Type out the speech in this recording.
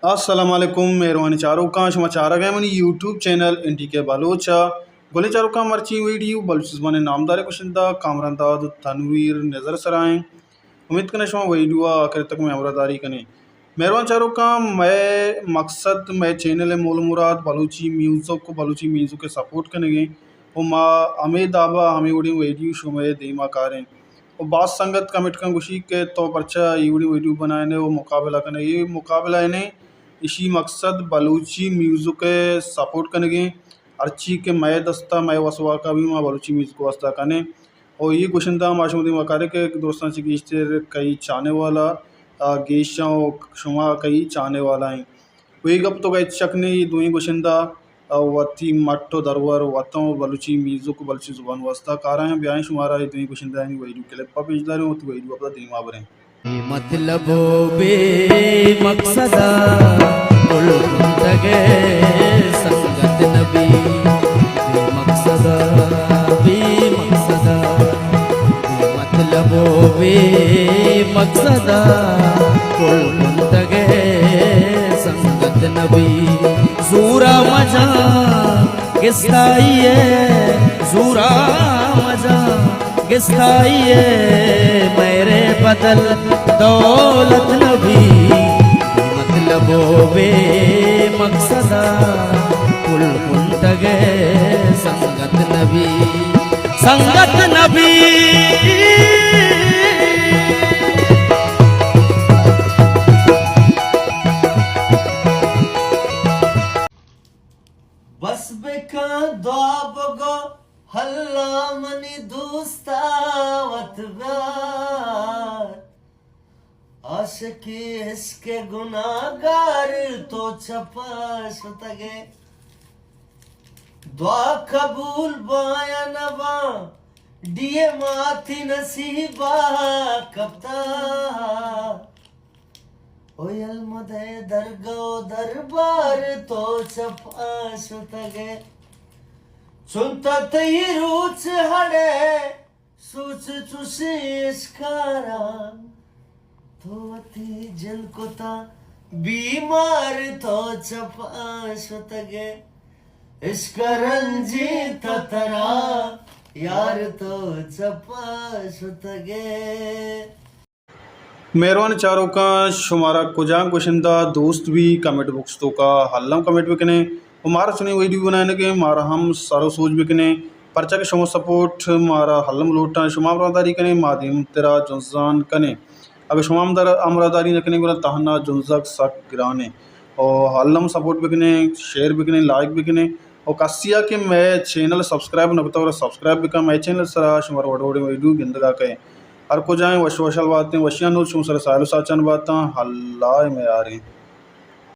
अस्सलाम वालेकुम मेहरबानी चारों का समाचार आ गए मनी यूट्यूब चैनल इंडी के बालोचा गोले चारों का मर्ची वीडियो बलुचिस बने नामदार कुशिंदा कामरंदाद तनवीर नज़र सराएं उम्मीद कने शुमा वीडियो आखिर तक में अमरदारी कने मेहरबान चारों का मैं मकसद मैं चैनल मोल मुराद बलूची म्यूज़िक के सपोर्ट करने गए वो माँ अमेद आबा हमें उड़ी वीडियो शो में दीमा कारें और बात संगत कमिट का गुशी के तो परचा यूडी वीडियो बनाए ने वो मुकाबला करने ये मुकाबला इन्हें इसी मकसद बलूची म्यूज़िक के सपोर्ट करने गए अर्ची के मैं दस्ता मैं वसवा का भी माँ बलूची म्यूज़िक वास्ता करने और ये गुशिंदा माशमुदी मकारे के दोस्तों से गीश्ते कई चाहने वाला गेशां शुमा कई चाहने वाला हैं वही गप तो गए चकने ये दुई गुशिंदा वती मट्टो दरवर वतों बलूची म्यूज़िक बलूची जुबान वास्ता कारा हैं ब्याह शुमारा ये दुई गुशिंदा हैं वही क्लिप पेज दारे होती वही अपना दीमा बरें मतलबो बे मकसदा कुल तगे संगत नबी बे मकसदा बे मतलबो बे मकसदा कुल तगे संगत नबी जूरा मजा किस्ताइए जूरा मजा किस्ताइए मेरे बदल दौलत नबी मतलबो बे मकसदा कुल तगे संगत नबी बस बेका दो हल्ला मनी दोस्तावत आशिकी इसके गुनाहगार तो छपाश तगे दुआ कबूल बाया नवा दिए माथी नसीबा कब्ता ओयल मदे दरगो दरबार तो छपाश तगे सुनता तई रूच हड़े सूच चुसी इसकारा थोती जल कोता बीमार तो चपाश तगे इसका रंजीत तरा यार तो चपाश तगे मेहरबान चारों का शुमारा कुजांग कुशिंदा दोस्त भी कमेंट बॉक्स तो का हल्लम कमेंट भी कने हमारा सुनी वीडियो बनाने के मारा हम सारो सोच भी कने परचा के शुमा सपोर्ट मारा हल्लम लोटा शुमा अमरादारी कने माध्यम तेरा जुजान कने अगर शुमा अमरादारी न कने गुना तहना जुंजक सक गिराने और हल्लम सपोर्ट भी कने शेयर भी कने लाइक भी कने और कसिया के मैं चैनल सब्सक्राइब न करता और सब्सक्राइब भी का मैं चैनल सरा शुमार वडोड़े वीडियो गिंदगा के हर को जाए वश वशल बातें वशियान शुम सर सालो साचन बातें हल्ला में आ रही